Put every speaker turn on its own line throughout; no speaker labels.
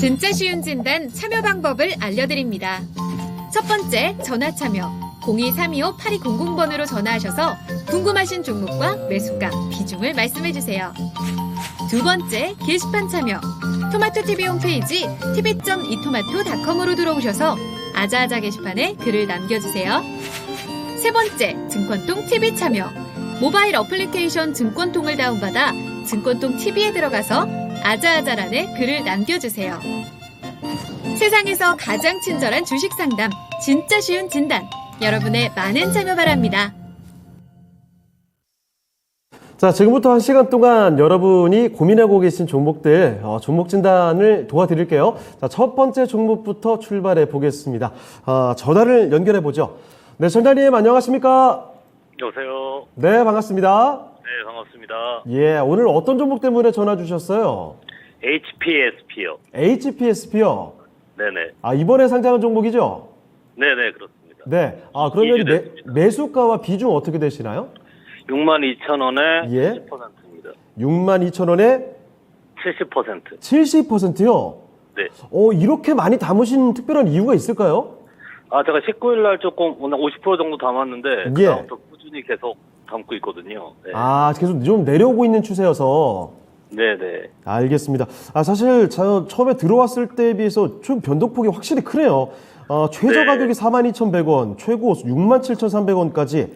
진짜 쉬운 진단 참여 방법을 알려드립니다. 첫 번째, 전화 참여. 02-325-8200번으로 전화하셔서 궁금하신 종목과 매수가, 비중을 말씀해주세요. 두 번째, 게시판 참여. 토마토TV 홈페이지 tv.이토마토.com으로 들어오셔서 아자아자 게시판에 글을 남겨주세요. 세 번째, 증권통 TV 참여. 모바일 어플리케이션 증권통을 다운받아 증권통 TV에 들어가서 아자아자란에 글을 남겨주세요. 세상에서 가장 친절한 주식 상담, 진짜 쉬운 진단. 여러분의 많은 참여 바랍니다.
자, 지금부터 1시간 동안 여러분이 고민하고 계신 종목들, 종목 진단을 도와드릴게요. 자, 첫 번째 종목부터 출발해 보겠습니다. 전화를 연결해 보죠. 네, 전자님 안녕하십니까?
여보세요.
네, 반갑습니다.
네, 반갑습니다.
예, 오늘 어떤 종목 때문에 전화 주셨어요?
HPSP요.
HPSP요?
네네.
이번에 상장한 종목이죠?
네네, 그렇습니다.
네. 그러면 매수가와 비중 어떻게 되시나요?
62,000원에
예.
70%입니다.
62,000원에
70%.
70%요?
네.
이렇게 많이 담으신 특별한 이유가 있을까요?
제가 19일 날 조금 50% 정도 담았는데
예.
그다음부터 꾸준히 계속 담고 있거든요. 네.
계속 좀 내려오고 있는 추세여서.
네네.
알겠습니다. 사실 저 처음에 들어왔을 때에 비해서 좀 변동폭이 확실히 크네요. 최저
네.
가격이 42,100원, 최고 67,300원까지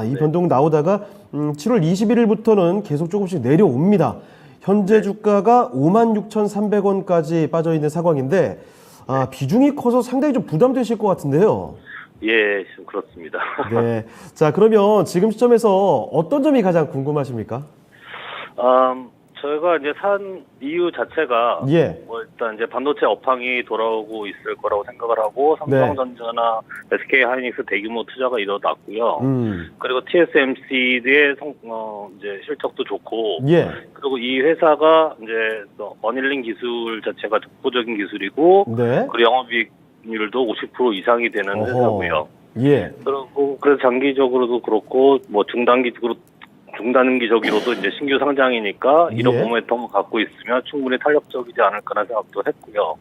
이 변동 나오다가 7월 21일부터는 계속 조금씩 내려옵니다. 현재 주가가 56,300원까지 빠져 있는 상황인데 비중이 커서 상당히 좀 부담되실 것 같은데요.
예, 좀 그렇습니다.
네. 자, 그러면 지금 시점에서 어떤 점이 가장 궁금하십니까?
저희가 이제 산 이유 자체가
예.
일단 이제 반도체 업황이 돌아오고 있을 거라고 생각을 하고 삼성전자나 SK하이닉스 대규모 투자가 일어났고요. 그리고 TSMC의 이제 실적도 좋고,
예.
그리고 이 회사가 이제 어닐링 기술 자체가 독보적인 기술이고,
네.
그리고 영업이익률도 50% 이상이 되는 회사고요.
예.
그리고 그래서 장기적으로도 그렇고 중단기적으로도 이제 신규 상장이니까 이런 모멘텀을 갖고 있으면 충분히 탄력적이지 않을까라는 생각도 했고요.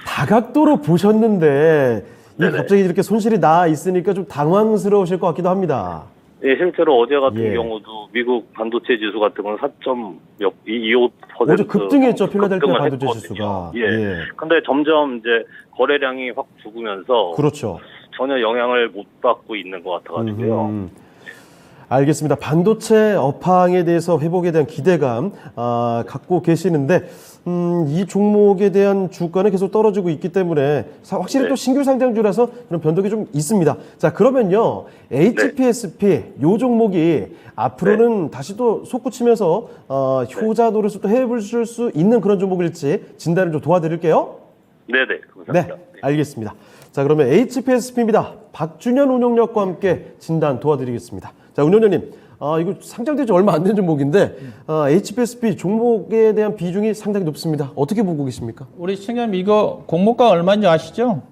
다각도로 보셨는데 갑자기 이렇게 손실이 나 있으니까 좀 당황스러우실 것 같기도 합니다.
예, 실제로 어제 같은 경우도 미국 반도체 지수 같은 건 4.25%
어제 급등했죠, 필라델피아 반도체 지수가.
예. 근데 점점 이제 거래량이 확 죽으면서
그렇죠.
전혀 영향을 못 받고 있는 것 같아가지고요.
알겠습니다. 반도체 업황에 대해서 회복에 대한 기대감 갖고 계시는데 이 종목에 대한 주가는 계속 떨어지고 있기 때문에 확실히 또 신규 상장주라서 그런 변동이 좀 있습니다. 자, 그러면요. HPSP 요 종목이 앞으로는 다시 또 솟구치면서 효자 노릇을 또 해보실 수 있는 그런 종목일지 진단을 좀 도와드릴게요.
네네. 감사합니다.
네, 알겠습니다. 자, 그러면 HPSP입니다. 박준현 운용력과 함께 진단 도와드리겠습니다. 자, 운용자님, 이거 상장된 지 얼마 안 된 종목인데 HPSP 종목에 대한 비중이 상당히 높습니다. 어떻게 보고 계십니까?
우리 시청자님 이거 공모가 얼마인지 아시죠?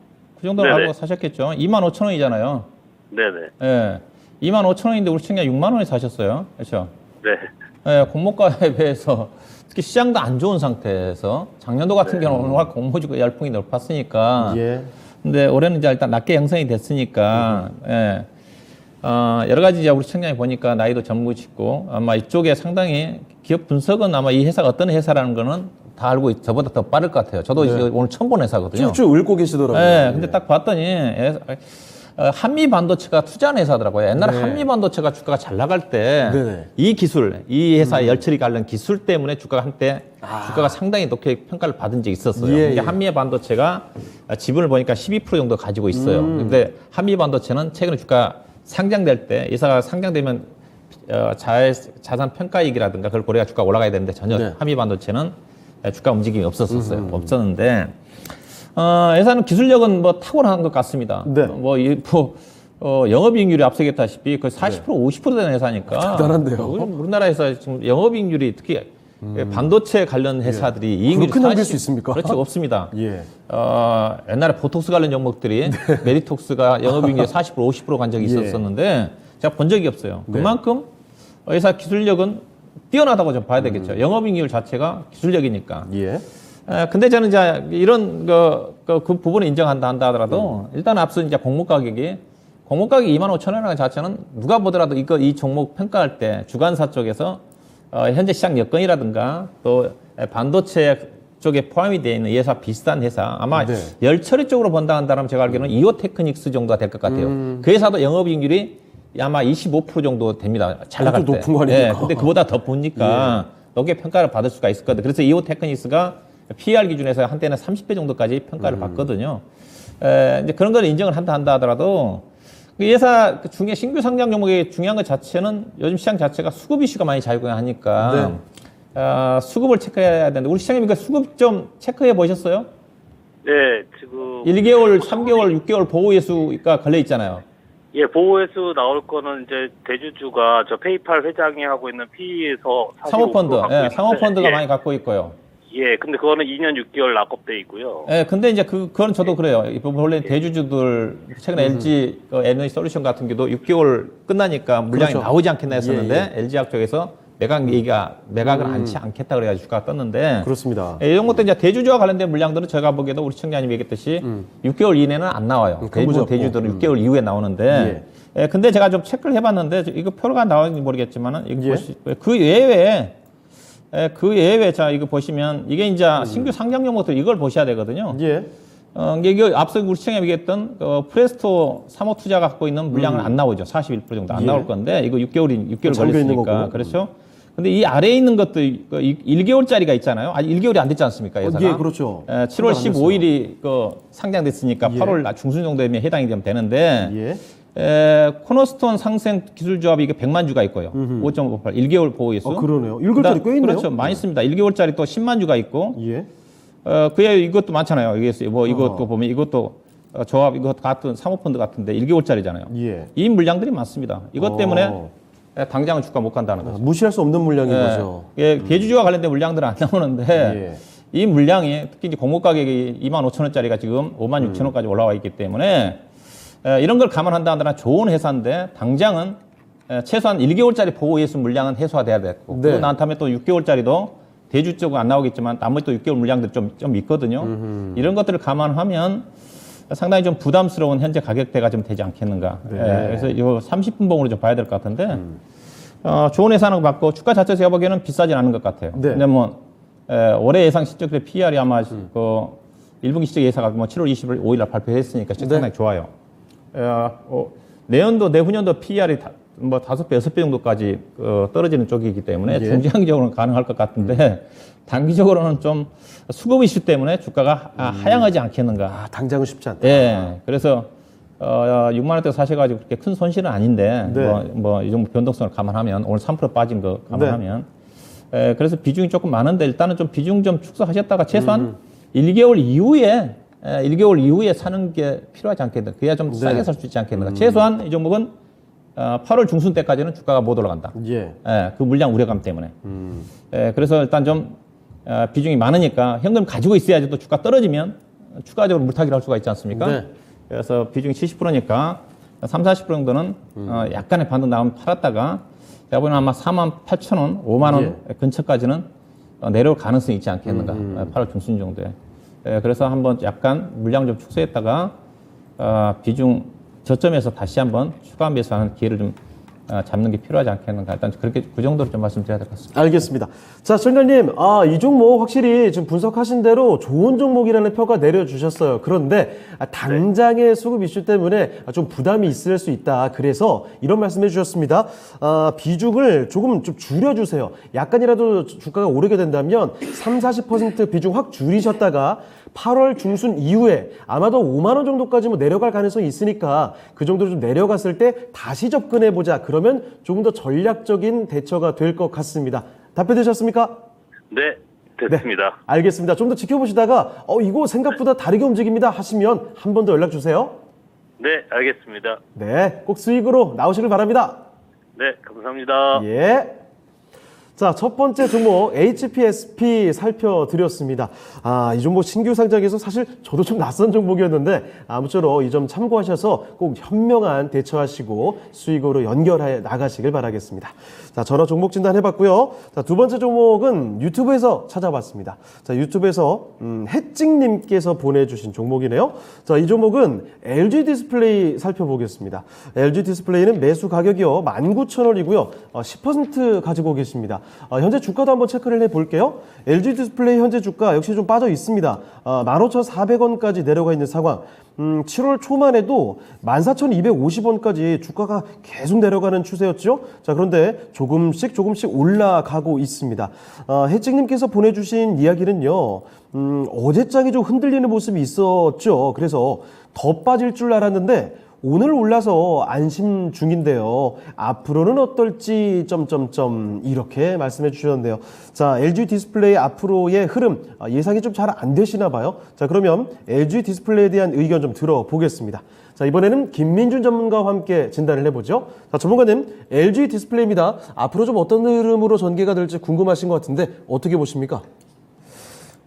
그 정도는
네네.
알고 사셨겠죠? 25,000원이잖아요.
네네.
예. 25,000원인데 우리 시청자 6만 원에 사셨어요. 그렇죠?
네.
예, 공모가에 비해서 특히 시장도 안 좋은 상태에서 작년도 같은 경우는 워낙 공모주가 열풍이 높았으니까.
예.
근데 올해는 이제 일단 낮게 형성이 됐으니까. 예. 여러 가지 이제 우리 시청자님 보니까 나이도 젊으시고 아마 이쪽에 상당히 기업 분석은 아마 이 회사가 어떤 회사라는 거는 다 알고 저보다 더 빠를 것 같아요. 저도 오늘 처음 본 회사거든요.
쭉쭉 읽고 계시더라고요.
네, 근데 딱 봤더니 한미 반도체가 투자한 회사더라고요. 옛날에 한미 반도체가 주가가 잘 나갈 때 이 기술, 이 회사 열처리 관련 기술 때문에 주가가 한때 주가가 상당히 높게 평가를 받은 적이 있었어요. 그러니까 한미 반도체가 지분을 보니까 12% 정도 가지고 있어요. 근데 한미 반도체는 최근에 주가 상장될 때 회사가 상장되면 자산 평가익이라든가 그걸 고려해 주가 올라가야 되는데 전혀 한미 반도체는 주가 움직임이 없었어요. 없었는데 회사는 기술력은 뭐 탁월한 것 같습니다. 영업이익률이 앞서 얘기했다시피 거의 40% 50% 되는 회사니까
대단한데요.
우리나라에서 지금 영업이익률이 특히 반도체 관련 회사들이 이익률이
그렇게 남길 수 있습니까?
그렇죠, 없습니다.
예.
옛날에 보톡스 관련 종목들이 메디톡스가 영업이익률이 40% 50% 간 적이 있었는데 제가 본 적이 없어요. 그만큼 회사 기술력은 뛰어나다고 좀 봐야 되겠죠. 영업이익률 자체가 기술력이니까.
예.
근데 저는 이제 이런 그 부분을 인정한다 하더라도 일단 앞서 이제 공모 가격이 25,000원이라는 자체는 누가 보더라도 이 종목 평가할 때 주관사 쪽에서 현재 시장 여건이라든가 또 반도체 쪽에 포함이 되어 있는 회사 비슷한 회사 아마
네.
열처리 쪽으로 본다 한다면 제가 알기로는 이오테크닉스 정도가 될 것 같아요. 그 회사도 영업이익률이 아마 25% 정도 됩니다. 잘 나갈 때.
높은 거 아닙니까?
예, 근데 그보다 더 보니까 높게 평가를 받을 수가 있을 거거든요. 그래서 이오테크닉스가 PER 기준에서 한때는 30배 정도까지 평가를 받거든요. 이제 그런 걸 인정을 한다 하더라도 그 회사 중에 신규 상장 종목의 중요한 것 자체는 요즘 시장 자체가 수급 이슈가 많이 작용하니까 수급을 체크해야 되는데 우리 시장님 그 수급 좀 체크해 보셨어요?
네, 지금
1개월, 3개월, 6개월 보호예수가 걸려 있잖아요.
예, 보호회수 나올 거는 이제 대주주가 저 페이팔 회장이 하고 있는 PE에서
사모펀드, 사모펀드가
예,
많이 갖고 있고요.
예, 근데 그거는 2년 6개월 납법돼 있고요.
예, 근데 이제 그건 저도 그래요. 원래 대주주들 최근에 LG 에너지 솔루션 같은 경우도 6개월 끝나니까 물량이
그렇죠.
나오지 않겠나 했었는데
예.
LG학 쪽에서 매각을 않겠다 그래가지고 주가가 떴는데
그렇습니다.
이런 것도 이제 대주주와 관련된 물량들은 제가 보기에도 우리 청장님이 얘기했듯이 6개월 이내는 안 나와요. 대부분 대주주들은 6개월 이후에 나오는데 근데 제가 좀 체크를 해봤는데 이거 표가 나오는지 모르겠지만은 이거 그 예외 자 이거 보시면 이게 이제 신규 상장 종목들 이걸 보셔야 되거든요.
예.
이게 앞서 우리 시청에 얘기했던 프레스토 사모 투자가 갖고 있는 물량은 안 나오죠. 41% 정도 안 나올 건데 이거 6개월 걸렸으니까 그렇죠. 근데 이 아래에 있는 것도 1개월짜리가 있잖아요. 아직 1개월이 안 됐지 않습니까? 회사가?
예, 그렇죠.
7월 15일이 상장됐으니까 8월 중순 정도 되면 해당이 되는데 코너스톤 상생 기술조합이 이게 100만 주가 있고요. 5.58 1개월 보호예수.
그러네요. 1개월짜리 꽤 있네요.
그렇죠. 많이 있습니다. 1개월짜리 또 10만 주가 있고
예.
그에 이것도 많잖아요. 이것도 보면 이것도 조합 이것 같은 사모펀드 같은데 1개월짜리잖아요.
예.
이 물량들이 많습니다. 이것 때문에 당장은 주가 못 간다는 거죠.
무시할 수 없는 물량인 거죠.
대주주와 관련된 물량들은 안 나오는데 이 물량이 특히 이제 공모 가격이 25,000원짜리가 지금 56,000원까지 올라와 있기 때문에 이런 걸 감안한다 하더라도 좋은 회사인데 당장은 최소한 1개월짜리 보호예수 물량은 해소가 돼야 됐고 그리고 난 다음에 또 6개월짜리도 대주 쪽은 안 나오겠지만 나머지 또 6개월 물량들 좀 있거든요. 이런 것들을 감안하면 상당히 좀 부담스러운 현재 가격대가 좀 되지 않겠는가. 그래서 이거 30분봉으로 좀 봐야 될 것 같은데 좋은 예산을 받고 주가 자체 제가 보기에는 비싸진 않은 것 같아요. 근데 뭐 올해 예상 실적의 PER이 아마 그 1분기 실적 예사가 뭐 7월 25일 날 발표했으니까 상당히 좋아요. 내후년도 PER이 뭐 5배, 6배 정도까지 떨어지는 쪽이기 때문에 중장기적으로는 가능할 것 같은데 단기적으로는 좀 수급 이슈 때문에 주가가 하향하지 않겠는가.
당장은 쉽지 않다.
예. 그래서 6만 원대 사셔가지고 그렇게 큰 손실은 아닌데 뭐 이 정도 변동성을 감안하면 오늘 3% 빠진 거 감안하면 그래서 비중이 조금 많은데 일단은 좀 비중 좀 축소하셨다가 최소한 1개월 이후에 사는 게 필요하지 않겠나. 그래야 좀 싸게 살 수 있지 않겠는가. 최소한 이 종목은 8월 중순 때까지는 주가가 못 올라간다. 그 물량 우려감 때문에. 그래서 일단 좀 비중이 많으니까 현금 가지고 있어야지 또 주가 떨어지면 추가적으로 물타기를 할 수가 있지 않습니까? 그래서 비중이 70%니까 30, 40% 정도는 약간의 반등 나오면 팔았다가 제가 보기에는 아마 48,000원, 5만 원 근처까지는 내려올 가능성이 있지 않겠는가. 8월 중순 정도에. 그래서 한번 약간 물량 좀 축소했다가 비중 저점에서 다시 한번 추가 매수하는 기회를 좀 잡는 게 필요하지 않겠는가. 일단 그렇게 그 정도로 좀 말씀드려야 될 것 같습니다.
알겠습니다. 자, 청장님, 이 종목 확실히 지금 분석하신 대로 좋은 종목이라는 평가 내려주셨어요. 그런데 당장의 수급 이슈 때문에 좀 부담이 있을 수 있다. 그래서 이런 말씀해 주셨습니다. 비중을 조금 좀 줄여주세요. 약간이라도 주가가 오르게 된다면 30-40% 비중 확 줄이셨다가 8월 중순 이후에 아마도 5만 원 정도까지 뭐 내려갈 가능성이 있으니까 그 정도로 좀 내려갔을 때 다시 접근해 보자. 그러면 조금 더 전략적인 대처가 될 것 같습니다. 답변되셨습니까?
네, 됐습니다.
알겠습니다. 좀 더 지켜보시다가 이거 생각보다 다르게 움직입니다 하시면 한 번 더 연락 주세요.
네, 알겠습니다.
네, 꼭 수익으로 나오시길 바랍니다.
네, 감사합니다.
예. 자, 첫 번째 종목 HPSP 살펴드렸습니다. 이 종목 신규 상장에서 사실 저도 좀 낯선 종목이었는데 아무쪼록 이 점 참고하셔서 꼭 현명한 대처하시고 수익으로 연결해 나가시길 바라겠습니다. 자, 전화 종목 진단 해봤고요. 자, 두 번째 종목은 유튜브에서 찾아봤습니다. 자, 유튜브에서 해찍님께서 보내주신 종목이네요. 자, 이 종목은 LG 디스플레이 살펴보겠습니다. LG 디스플레이는 매수 가격이요 19,000원이고요. 10% 가지고 계십니다. 현재 주가도 한번 체크를 해볼게요. LG 디스플레이 현재 주가 역시 좀 빠져 있습니다. 15,400원까지 내려가 있는 상황. 7월 초만 해도 14,250원까지 주가가 계속 내려가는 추세였죠. 자, 그런데 조금씩 올라가고 있습니다. 해찍님께서 보내주신 이야기는요, 어제장이 좀 흔들리는 모습이 있었죠. 그래서 더 빠질 줄 알았는데 오늘 올라서 안심 중인데요. 앞으로는 어떨지 이렇게 말씀해 주셨는데요. 자, LG 디스플레이 앞으로의 흐름 예상이 좀 잘 안 되시나 봐요. 자, 그러면 LG 디스플레이에 대한 의견 좀 들어보겠습니다. 자, 이번에는 김민준 전문가와 함께 진단을 해보죠. 자, 전문가님, LG 디스플레이입니다. 앞으로 좀 어떤 흐름으로 전개가 될지 궁금하신 것 같은데 어떻게 보십니까?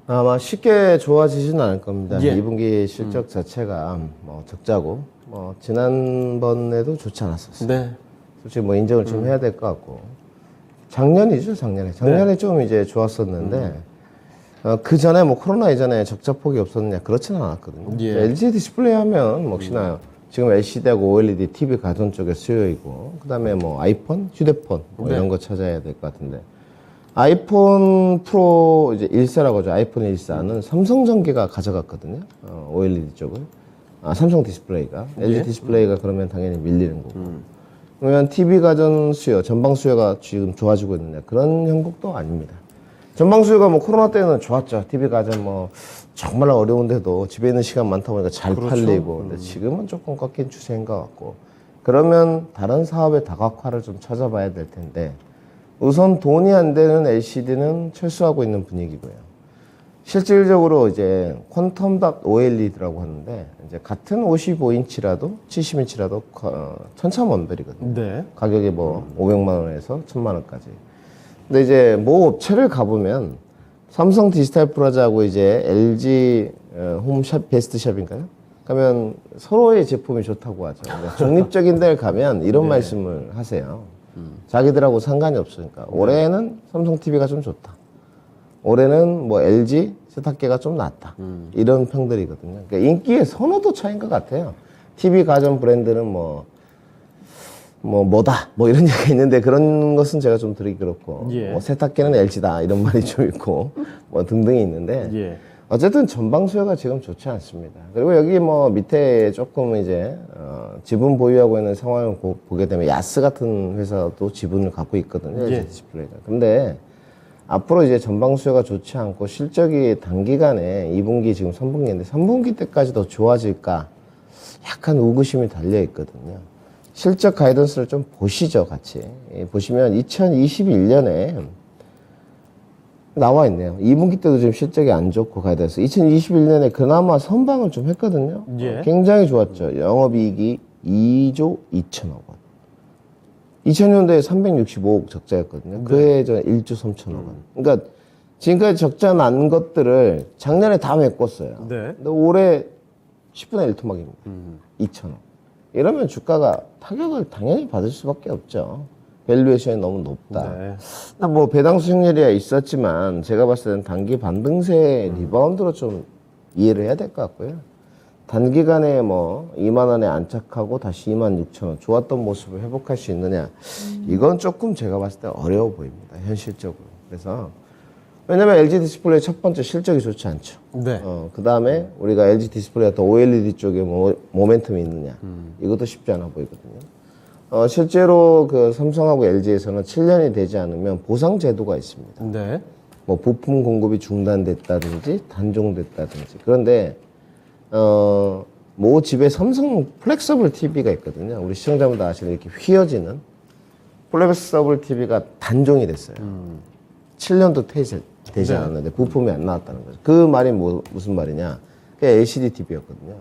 아마 쉽게 좋아지지는 않을 겁니다.
예.
2분기 실적 자체가 적자고 지난번에도 좋지 않았었어요.
네.
솔직히 인정을 좀 해야 될 것 같고 작년에
네.
좀 이제 좋았었는데 그 전에 코로나 이전에 적자 폭이 없었느냐 그렇지는 않았거든요.
예.
LG 디스플레이 하면 혹시나 지금 LCD하고 OLED TV 가전 쪽에 수요이고 그다음에 아이폰, 휴대폰
네.
이런 거 찾아야 될 것 같은데 아이폰 프로 이제 1사라고 하죠. 아이폰 1사는 삼성전기가 가져갔거든요. OLED 쪽을. 삼성 디스플레이가. LG 디스플레이가 그러면 당연히 밀리는 거고. 그러면 TV 가전 수요, 전방 수요가 지금 좋아지고 있느냐. 그런 형국도 아닙니다. 전방 수요가 코로나 때는 좋았죠. TV 가전 정말 어려운데도 집에 있는 시간 많다 보니까 잘 팔리고. 근데 지금은 조금 꺾인 추세인 것 같고. 그러면 다른 사업의 다각화를 좀 찾아봐야 될 텐데. 우선 돈이 안 되는 LCD는 철수하고 있는 분위기고요. 실질적으로 이제 퀀텀 OLED라고 하는데 이제 같은 55인치라도 70인치라도 천차만별이거든요.
네.
가격이 500만 원에서 1000만 원까지. 근데 이제 모 업체를 가보면 삼성 디지털 프라자하고 이제 LG 홈샵 베스트샵인가요? 가면 서로의 제품이 좋다고 하죠. 그러니까 중립적인 데를 가면 이런 말씀을 하세요. 자기들하고 상관이 없으니까. 올해는 삼성 TV가 좀 좋다. 올해는 LG 세탁기가 좀 낫다. 이런 평들이거든요. 그러니까 인기의 선호도 차이인 것 같아요. TV 가전 브랜드는 뭐다. 이런 얘기가 있는데 그런 것은 제가 좀 드리기 그렇고.
예.
세탁기는 LG다. 이런 말이 좀 있고. 등등이 있는데.
예.
어쨌든 전방 수요가 지금 좋지 않습니다. 그리고 여기 밑에 조금 이제 지분 보유하고 있는 상황을 보게 되면 야스 같은 회사도 지분을 갖고 있거든요.
예.
LG 디스플레이가. 근데 앞으로 이제 전방 수요가 좋지 않고 실적이 단기간에 2분기 지금 3분기인데 3분기 때까지 더 좋아질까 약간 의구심이 달려 있거든요. 실적 가이던스를 좀 보시죠, 같이. 보시면 2021년에 나와 있네요. 2분기 때도 지금 실적이 안 좋고 가이던스. 2021년에 그나마 선방을 좀 했거든요.
예.
굉장히 좋았죠. 영업이익이 2조 2천억 원. 2000년도에 365억 적자였거든요. 그 해에 1조 3천억 원. 그러니까 지금까지 적자 난 것들을 작년에 다 메꿨어요.
네.
근데 올해 10분의 1 토막입니다. 2천억. 이러면 주가가 타격을 당연히 받을 수밖에 없죠. 밸류에이션이 너무 높다.
네.
배당 수익률이 있었지만 제가 봤을 때는 단기 반등세 리바운드로 좀 이해를 해야 될 것 같고요. 단기간에 2만 원에 안착하고 다시 2만 6천 원 좋았던 모습을 회복할 수 있느냐 이건 조금 제가 봤을 때 어려워 보입니다. 현실적으로. 그래서 왜냐면 LG 디스플레이 첫 번째 실적이 좋지 않죠.
네.
그 다음에 우리가 LG 디스플레이가 또 OLED 쪽에 모멘텀이 있느냐 이것도 쉽지 않아 보이거든요. 실제로 그 삼성하고 LG에서는 7년이 되지 않으면 보상 제도가 있습니다.
네.
부품 공급이 중단됐다든지 단종됐다든지. 그런데 모 집에 삼성 플렉서블 TV가 있거든요. 우리 시청자분들 아시는 이렇게 휘어지는 플렉서블 TV가 단종이 됐어요. 7년도 되지 않았는데 부품이 안 나왔다는 거죠. 그 말이 무슨 말이냐? 그게 LCD TV였거든요.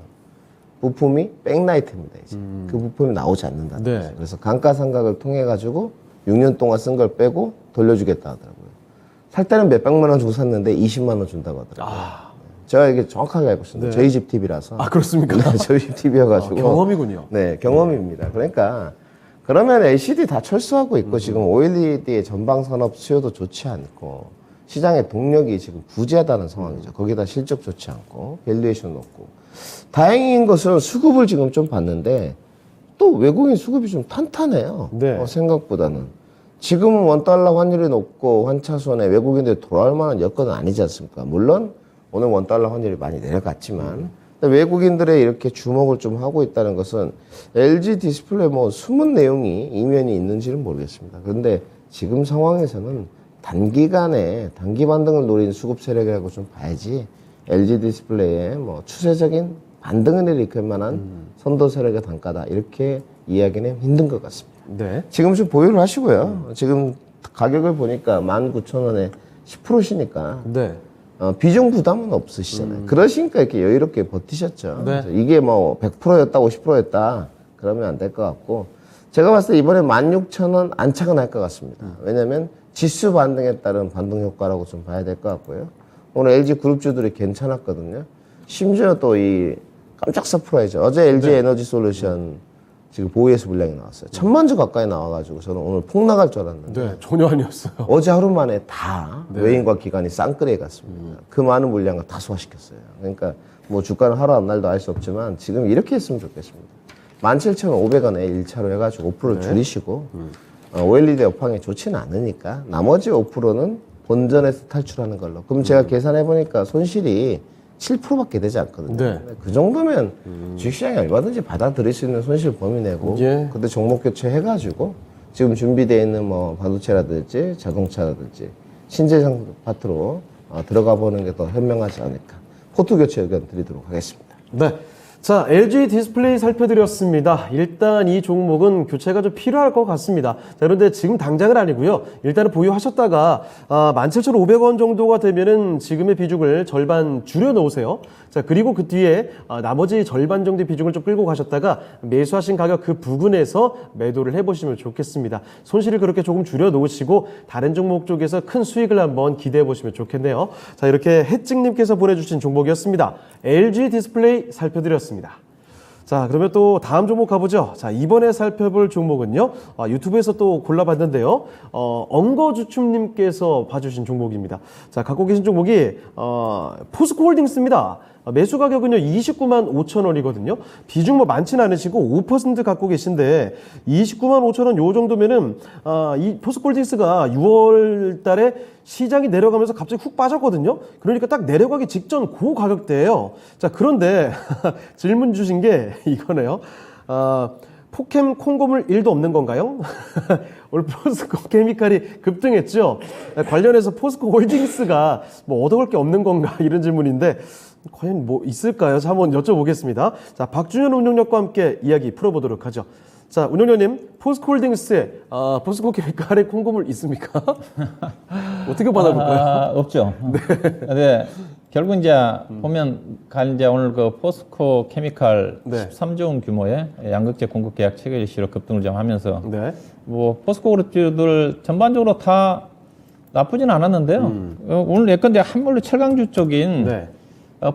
부품이 백라이트입니다. 이제 그 부품이 나오지 않는다는
네.
거죠. 그래서 감가상각을 통해 가지고 6년 동안 쓴 걸 빼고 돌려주겠다 하더라고요. 살 때는 몇백만 원 주고 샀는데 20만 원 준다고 하더라고요. 제가 이게 정확하게 알고 있습니다.
네.
저희 집 TV라서.
아, 그렇습니까?
네, 저희 집 TV여가지고.
경험이군요.
네, 경험입니다. 그러니까 그러면 LCD 다 철수하고 있고 지금 OLED의 전방 산업 수요도 좋지 않고 시장의 동력이 지금 부재하다는 상황이죠. 거기다 실적 좋지 않고 밸류에이션 높고 다행인 것은 수급을 지금 좀 봤는데 또 외국인 수급이 좀 탄탄해요.
네.
생각보다는 지금은 원달러 환율이 높고 환차손에 외국인들이 돌아올 만한 여건은 아니지 않습니까? 물론 오늘 원달러 환율이 많이 내려갔지만 외국인들의 이렇게 주목을 좀 하고 있다는 것은 LG 디스플레이 뭐 숨은 내용이 이면이 있는지는 모르겠습니다. 그런데 지금 상황에서는 단기간에 단기 반등을 노린 수급 세력이라고 좀 봐야지 LG 디스플레이의 뭐 추세적인 반등을 일으킬 만한 선도 세력의 단가다 이렇게 이야기는 힘든 것 같습니다.
네.
지금 좀 보유를 하시고요. 지금 가격을 보니까 19,000원에 10%시니까
네.
비중 부담은 없으시잖아요. 그러시니까 이렇게 여유롭게 버티셨죠.
네.
그래서 이게 뭐 100%였다, 50%였다 그러면 안 될 것 같고 제가 봤을 때 이번에 16,000원 안착은 할 것 같습니다. 왜냐하면 지수 반등에 따른 반등 효과라고 좀 봐야 될 것 같고요. 오늘 LG 그룹주들이 괜찮았거든요. 심지어 또 이 깜짝 서프라이즈 어제 LG 에너지 솔루션 지금 보유해서 물량이 나왔어요. 1000만 주 가까이 나와가지고 저는 오늘 폭 나갈 줄 알았는데
네, 전혀 아니었어요.
어제 하루 만에 다 외인과 기관이 쌍끌이에 갔습니다. 그 많은 물량을 다 소화시켰어요. 그러니까 뭐 주가는 하루 앞날도 알 수 없지만 지금 이렇게 했으면 좋겠습니다. 17,500원에 1차로 해가지고 5% 줄이시고 OLED 업황이 좋지는 않으니까 나머지 5%는 본전에서 탈출하는 걸로. 그럼 제가 계산해보니까 손실이 7%밖에 되지 않거든요.
네.
그 정도면 주식시장이 얼마든지 받아들일 수 있는 손실 범위 내고
예.
그때 종목 교체 해가지고 지금 준비되어 있는 뭐 반도체라든지 자동차라든지 신재생 파트로 들어가 보는 게 더 현명하지 않을까. 포트 교체 의견 드리도록 하겠습니다.
네. 자, LG 디스플레이 살펴드렸습니다. 일단 이 종목은 교체가 좀 필요할 것 같습니다. 자, 그런데 지금 당장은 아니고요. 일단은 보유하셨다가 17,500원 정도가 되면은 지금의 비중을 절반 줄여 놓으세요. 자, 그리고 그 뒤에 나머지 절반 정도의 비중을 좀 끌고 가셨다가 매수하신 가격 그 부근에서 매도를 해보시면 좋겠습니다. 손실을 그렇게 조금 줄여 놓으시고 다른 종목 쪽에서 큰 수익을 한번 기대해 보시면 좋겠네요. 자, 이렇게 해증님께서 보내주신 종목이었습니다. LG 디스플레이 살펴드렸습니다. 자, 그러면 또 다음 종목 가보죠. 자, 이번에 살펴볼 종목은요. 유튜브에서 또 골라봤는데요. 엉거주춤님께서 봐주신 종목입니다. 자, 갖고 계신 종목이 포스코홀딩스입니다. 매수 가격은요 29만 5천 원이거든요. 비중 뭐 많지는 않으시고 5% 갖고 계신데 29만 5천 원 요 정도면은 이 포스코홀딩스가 6월 달에 시장이 내려가면서 갑자기 훅 빠졌거든요. 그러니까 딱 내려가기 직전 그 가격대예요. 자, 그런데 질문 주신 게 이거네요. 포캠 콩고물 1도 없는 건가요? 오늘 포스코 케미칼이 급등했죠. 관련해서 포스코 홀딩스가 뭐 얻어올 게 없는 건가 이런 질문인데 과연 뭐 있을까요? 자, 한번 여쭤보겠습니다. 자, 박준현 운영력과 함께 이야기 풀어보도록 하죠. 자, 운영력님, 포스코 홀딩스에 포스코 케미칼의 콩고물 있습니까? 어떻게 받아볼까요?
없죠. 네. 결국 이제 보면 이제 오늘 그 포스코 케미칼
네.
13조 원 규모의 양극재 공급 계약 체결 이슈로 급등을 좀 하면서
네.
뭐 포스코 그룹주들 전반적으로 다 나쁘진 않았는데요. 오늘 예컨대 한물로 철강주 쪽인
네.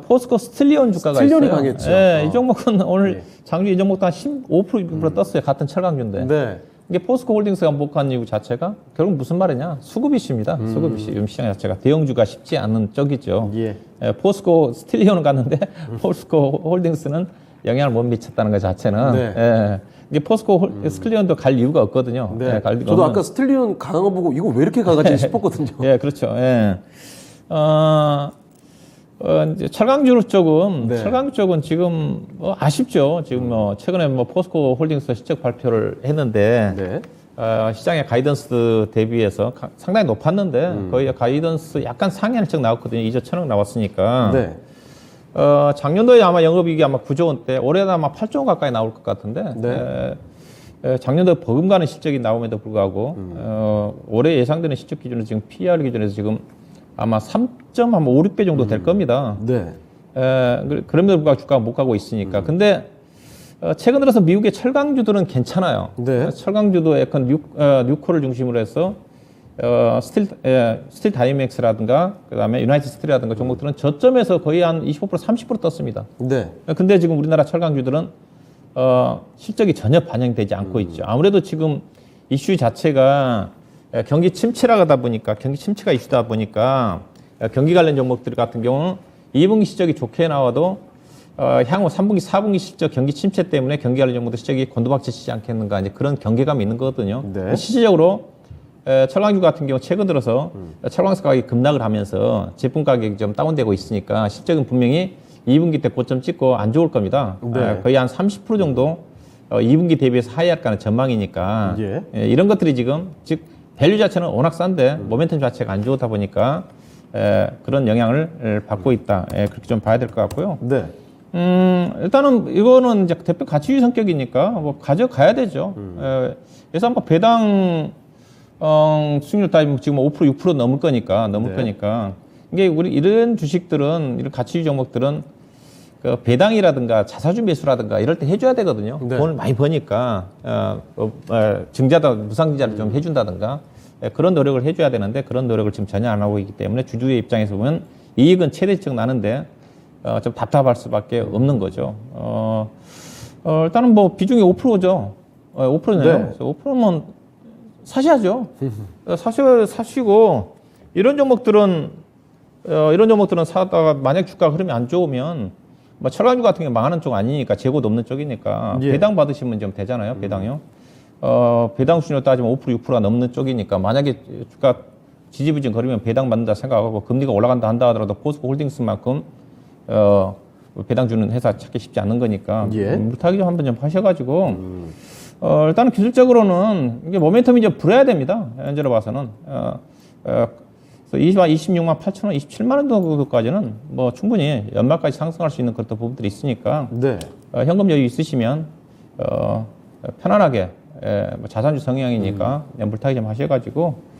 포스코 스틸리온 주가가
스틸리온이
있어요.
강했죠.
이 종목은 오늘
네.
장주 이 종목도 한 15% 20% 떴어요. 같은 철강주인데.
네.
이게 포스코 홀딩스가 목한 이유 자체가 결국 무슨 말이냐? 수급 이슈입니다. 수급 이슈. 시장 자체가 대형주가 쉽지 않은 쪽이죠.
예.
포스코 스틸리온은 갔는데 포스코 홀딩스는 영향을 못 미쳤다는 것 자체는
네.
이게 포스코 스틸리온도 갈 이유가 없거든요.
네.
갈 이유가
저도
없는-
아까 스틸리온 강한 거 보고 이거 왜 이렇게 강하지 싶었거든요.
예, 그렇죠. 예. 이제 철강주 쪽은
네.
철강주 쪽은 지금 뭐 아쉽죠. 지금 뭐 최근에 뭐 포스코 홀딩스 실적 발표를 했는데
네.
시장의 가이던스 대비해서 상당히 높았는데 거의 가이던스 약간 상회 실적 나왔거든요. 2조 1천억 나왔으니까.
네.
작년도에 아마 영업이익이 아마 9조 원대, 올해는 아마 8조 원 가까이 나올 것 같은데.
네.
작년도에 버금가는 실적이 나옴에도 불구하고 올해 예상되는 실적 기준으로 지금 PER 기준에서 지금 아마 3.5, 6배 정도 될 겁니다.
네.
그럼에도 불구하고 주가가 못 가고 있으니까. 근데 최근 들어서 미국의 철강주들은 괜찮아요.
네.
철강주도 약간 뉴코를 중심으로 해서 스틸 다이맥스라든가 그다음에 유나이티드 스틸이라든가 종목들은 저점에서 거의 한 25% 30% 떴습니다.
네.
근데 지금 우리나라 철강주들은 실적이 전혀 반영되지 않고 있죠. 아무래도 지금 이슈 자체가 경기 침체라다 보니까 경기 침체가 이슈다 보니까 경기 관련 종목들 같은 경우는 2분기 실적이 좋게 나와도 향후 3분기, 4분기 실적 경기 침체 때문에 경기 관련 종목들 실적이 곤두박질치지 않겠는가 이제 그런 경계감이 있는 거거든요.
네.
실질적으로 철강주 같은 경우 최근 들어서 철강석 가격이 급락을 하면서 제품 가격이 좀 다운되고 있으니까 실적은 분명히 2분기 때 고점 찍고 안 좋을 겁니다.
네.
거의 한 30% 정도 2분기 대비해서 하회할 까는 전망이니까
예.
이런 것들이 지금 즉 밸류 자체는 워낙 싼데 모멘텀 자체가 안 좋다 보니까 그런 영향을 받고 있다. 그렇게 좀 봐야 될 것 같고요.
네.
일단은 이거는 이제 대표 가치주의 성격이니까 뭐 가져가야 되죠. 그래서 한번 배당 수익률 따지면 지금 5% 6% 넘을 거니까 이게 우리 이런 주식들은 이런 가치주의 종목들은 그 배당이라든가 자사주 매수라든가 이럴 때 해줘야 되거든요.
네.
돈을 많이 버니까 증자다 무상증자를 좀 해준다든가 그런 노력을 해줘야 되는데 그런 노력을 지금 전혀 안 하고 있기 때문에 주주의 입장에서 보면 이익은 최대치적 나는데 좀 답답할 수밖에 없는 거죠. 일단은 뭐 비중이 5%죠. 5%네요.
네.
5%면 사셔야죠. 사시고 이런 종목들은 사다가 만약 주가 흐름이 안 좋으면 뭐 철강주 같은 게 망하는 쪽 아니니까 재고 높는 쪽이니까
예.
배당 받으시면 좀 되잖아요. 배당요. 배당 수준으로 따지면 5% 6%가 넘는 쪽이니까 만약에 주가 지지부진 거리면 배당 받는다 생각하고 금리가 올라간다 한다 하더라도 포스코 홀딩스만큼 배당 주는 회사 찾기 쉽지 않은 거니까
예.
물타기 좀 한번 좀 하셔가지고 일단은 기술적으로는 이게 모멘텀이 좀 불어야 됩니다. 현재로 봐서는 그래서 26만 8천 원, 27만 원 정도까지는 뭐 충분히 연말까지 상승할 수 있는 그런 부분들이 있으니까
네.
현금 여유 있으시면 편안하게 뭐 자산주 성향이니까 물타기 좀 하셔가지고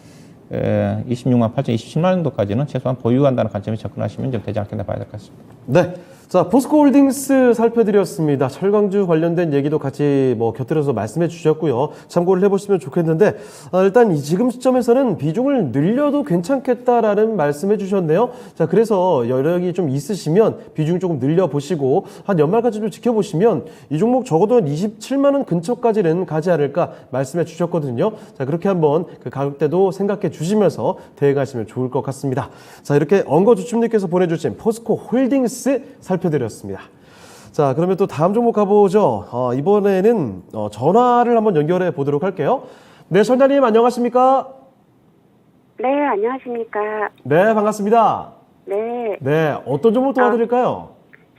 26만 8천, 27만 원 정도까지는 최소한 보유한다는 관점에 접근하시면 좀 되지 않겠나 봐야 될 것 같습니다.
네. 자, 포스코홀딩스 살펴드렸습니다. 철강주 관련된 얘기도 같이 뭐 곁들여서 말씀해 주셨고요. 참고를 해보시면 좋겠는데, 일단 지금 시점에서는 비중을 늘려도 괜찮겠다라는 말씀해 주셨네요. 자, 그래서 여력이 좀 있으시면 비중 조금 늘려보시고, 한 연말까지 좀 지켜보시면 이 종목 적어도 한 27만원 근처까지는 가지 않을까 말씀해 주셨거든요. 자, 그렇게 한번 그 가격대도 생각해 주시면서 대응하시면 좋을 것 같습니다. 자, 이렇게 엉거주춤님께서 보내주신 포스코홀딩스 살펴드렸습니다. 자, 그러면 또 다음 종목 가보죠. 이번에는 전화를 한번 연결해 보도록 할게요. 네, 선장님 안녕하십니까?
네, 안녕하십니까.
네, 반갑습니다.
네,
네, 어떤 종목 도와드릴까요?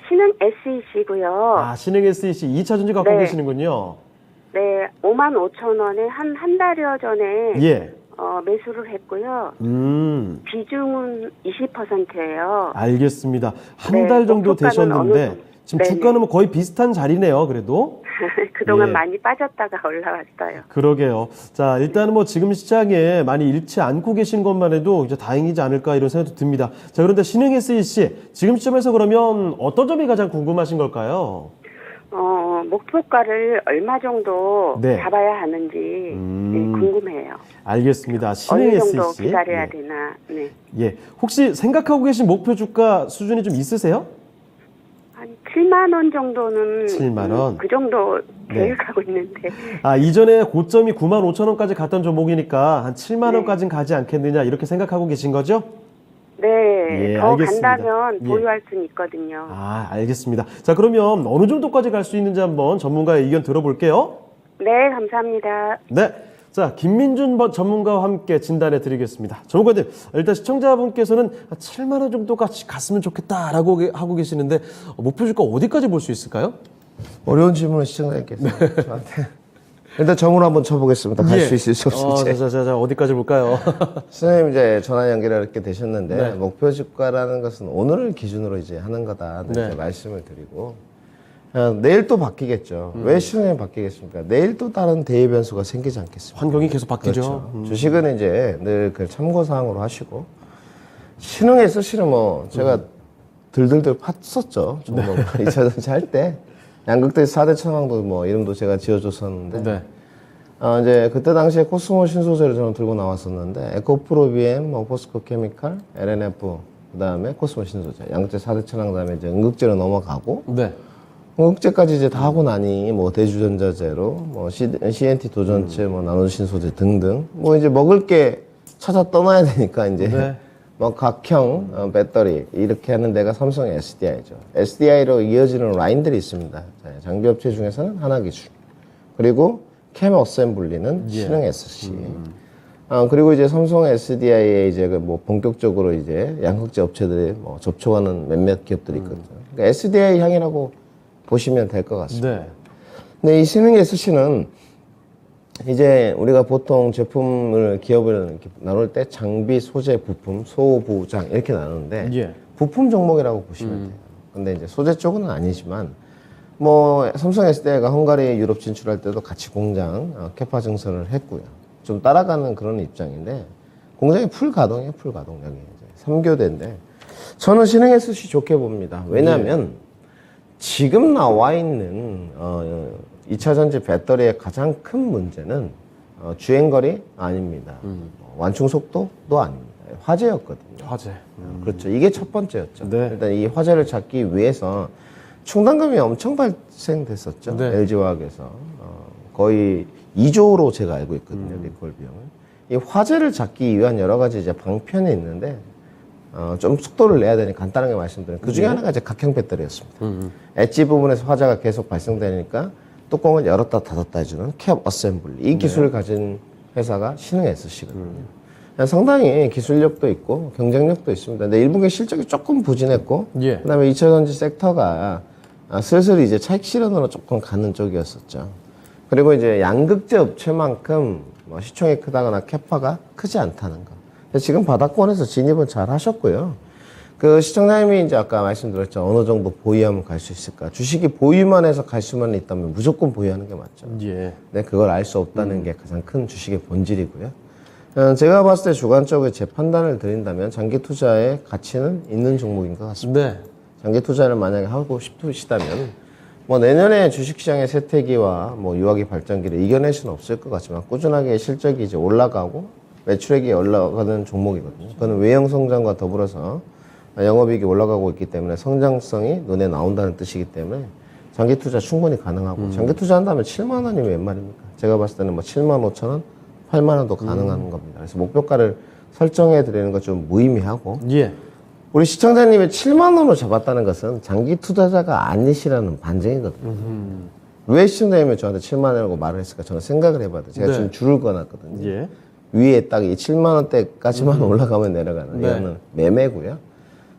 신흥 SEC고요.
신흥 SEC 2차전지 갖고
네.
계시는군요.
네, 55,000원에 한 달여 전에
예.
매수를 했고요. 비중은 20%예요.
알겠습니다. 한
네,
달 정도
목표가는
되셨는데
어느 정도?
지금
네네.
주가는 뭐 거의 비슷한 자리네요, 그래도.
그동안
예.
많이 빠졌다가 올라왔어요.
그러게요. 자, 일단은 뭐 지금 시장에 많이 잃지 않고 계신 것만 해도 이제 다행이지 않을까 이런 생각도 듭니다. 자, 그런데 신흥 SEC 지금 시점에서 그러면 어떤 점이 가장 궁금하신 걸까요?
목표가를 얼마 정도
네.
잡아야 하는지 궁금해요.
알겠습니다. 신흥
어느
SEC.
정도 기다려야
예.
되나. 네.
예. 혹시 생각하고 계신 목표 주가 수준이 좀 있으세요?
한 7만 원 정도는
7만 원?
그 정도
네.
계획하고 있는데.
이전에 고점이 95,000원까지 갔던 종목이니까 한 7만
네.
원까지는 가지 않겠느냐 이렇게 생각하고 계신 거죠?
네,
예,
더
알겠습니다.
간다면
예.
보유할 수는 있거든요.
알겠습니다. 자, 그러면 어느 정도까지 갈 수 있는지 한번 전문가의 의견 들어볼게요.
네, 감사합니다.
네. 자, 김민준 전문가와 함께 진단해 드리겠습니다. 전문가님, 일단 시청자분께서는 7만 원 정도까지 갔으면 좋겠다라고 하고 계시는데 목표 주가 어디까지 볼 수 있을까요?
어려운 질문을 시청자님께서 저한테 일단 정으로 한번 쳐보겠습니다. 갈 수 있을지 없을지.
자, 어디까지 볼까요?
선생님 이제 전화 연결을 이렇게 되셨는데
네.
목표 주가라는 것은 오늘을 기준으로 이제 하는 거다 이렇게
네.
말씀을 드리고 내일 또 바뀌겠죠. 왜 시장이 바뀌겠습니까? 내일 또 다른 대의 변수가 생기지 않겠습니까?
환경이 계속 바뀌죠.
그렇죠. 주식은 이제 늘 그 참고 사항으로 하시고 신흥에서 실은 뭐 제가 들들들 팠었죠. 종목 2차전지 할 때 양극대 4대 천왕도 뭐 이름도 제가 지어줬었는데
네.
이제 그때 당시에 코스모 신소재를 저는 들고 나왔었는데 에코프로 BM, 뭐 포스코 케미칼, LNF 그다음에 코스모 신소재 양극재 4대 천왕 그다음에 이제 응급제로 넘어가고
네.
응급제까지 이제 다 하고 나니 뭐 대주전자재로 뭐 CNT 도전체 뭐 나노 신소재 등등 뭐 이제 먹을 게 찾아 떠나야 되니까 이제
네.
뭐 각형 배터리 이렇게 하는 데가 삼성 SDI죠. SDI로 이어지는 라인들이 있습니다. 장비업체 중에서는 하나기술 그리고 캠 어셈블리는 신흥 SC. 그리고 이제 삼성 SDI에 이제 뭐 본격적으로 이제 양극재 업체들이 뭐 접촉하는 몇몇 기업들이 있거든요. 그러니까 SDI 향이라고 보시면 될 것 같습니다.
네.
근데 이 신흥 SC는 이제 우리가 보통 제품을 기업을 이렇게 나눌 때 장비, 소재, 부품, 소부장 이렇게 나누는데
예.
부품 종목이라고 보시면 돼요. 근데 이제 소재 쪽은 아니지만 뭐 삼성 SDI가 헝가리 유럽 진출할 때도 같이 공장 캐파 증설을 했고요. 좀 따라가는 그런 입장인데 공장이 풀 가동이에요, 풀 가동. 여기 이제 3교대인데 저는 신흥 SC 좋게 봅니다. 왜냐하면 지금 나와 있는 2차 전지 배터리의 가장 큰 문제는 주행거리 아닙니다. 완충 속도도 아닙니다. 화재였거든요.
화재.
그렇죠. 이게 첫 번째였죠.
네.
일단 이 화재를 잡기 위해서 충당금이 엄청 발생됐었죠.
네.
LG화학에서 거의 2조로 제가 알고 있거든요. 리콜 비용을. 이 화재를 잡기 위한 여러 가지 이제 방편이 있는데 좀 속도를 내야 되니 간단하게 말씀드리면 그 중에 하나가 이제 각형 배터리였습니다. 엣지 부분에서 화재가 계속 발생되니까 뚜껑을 열었다 닫았다 해주는 캡 어셈블리 이 기술을 가진 회사가 신흥 SC거든요. 상당히 기술력도 있고 경쟁력도 있습니다. 근데 1분기 실적이 조금 부진했고
예.
그다음에 2차 전지 섹터가 슬슬 이제 차익 실현으로 조금 가는 쪽이었었죠. 그리고 이제 양극재 업체만큼 뭐 시총이 크다거나 캐파가 크지 않다는 거. 근데 지금 바닥권에서 진입은 잘 하셨고요. 그 시청자님이 이제 아까 말씀드렸죠. 어느 정도 보유하면 갈 수 있을까. 주식이 보유만 해서 갈 수만 있다면 무조건 보유하는 게 맞죠.
예.
근데 그걸 알 수 없다는 게 가장 큰 주식의 본질이고요. 제가 봤을 때 주관적으로 제 판단을 드린다면 장기 투자의 가치는 있는 종목인 것 같습니다.
네.
장기 투자를 만약에 하고 싶으시다면 뭐 내년에 주식시장의 쇠퇴기와 뭐 유화기 발전기를 이겨낼 수는 없을 것 같지만 꾸준하게 실적이 이제 올라가고 매출액이 올라가는 종목이거든요. 그거는 외형 성장과 더불어서 영업이익이 올라가고 있기 때문에 성장성이 눈에 나온다는 뜻이기 때문에 장기 투자 충분히 가능하고 장기 투자한다면 7만 원이면 웬 말입니까? 제가 봤을 때는 뭐 7만 5천 원, 8만 원도 가능한 겁니다. 그래서 목표가를 설정해 드리는 건 좀 무의미하고
예.
우리 시청자님이 7만 원으로 잡았다는 것은 장기 투자자가 아니시라는 반증이거든요. 왜 시청자님이 저한테 7만 원이라고 말을 했을까 저는 생각을 해봐야 돼요. 제가
네.
지금 줄을 그어놨거든요.
예.
위에 딱 이 7만 원대까지만 올라가면 내려가는
네.
이거는 매매고요.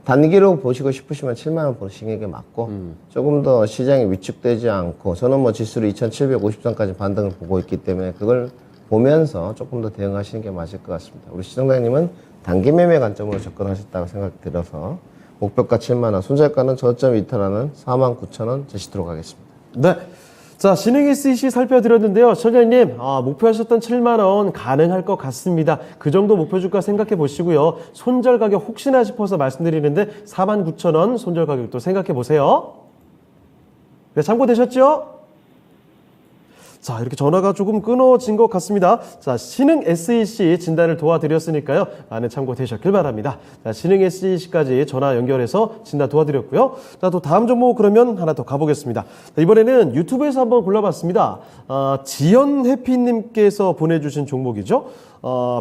단기로 보시고 싶으시면 7만 원 보시는 게 맞고 조금 더 시장이 위축되지 않고 저는 뭐 지수를 2,750선까지 반등을 보고 있기 때문에 그걸 보면서 조금 더 대응하시는 게 맞을 것 같습니다. 우리 시청자님은 단기 매매 관점으로 접근하셨다고 생각 들어서 목표가 7만 원, 손절가는 저점 이탈하는 49,000원 제시도록 하겠습니다.
네. 자, 신흥 SC 살펴드렸는데요. 시청자님, 목표하셨던 7만 원 가능할 것 같습니다. 그 정도 목표 주가 생각해 보시고요. 손절 가격 혹시나 싶어서 말씀드리는데 49,000원 손절 가격도 생각해 보세요. 네, 참고되셨죠? 자, 이렇게 전화가 조금 끊어진 것 같습니다. 자, 신흥 SEC 진단을 도와드렸으니까요. 많은 참고 되셨길 바랍니다. 자, 신흥 SEC까지 전화 연결해서 진단 도와드렸고요. 자, 또 다음 종목 그러면 하나 더 가보겠습니다. 자, 이번에는 유튜브에서 한번 골라봤습니다. 지연해피님께서 보내주신 종목이죠.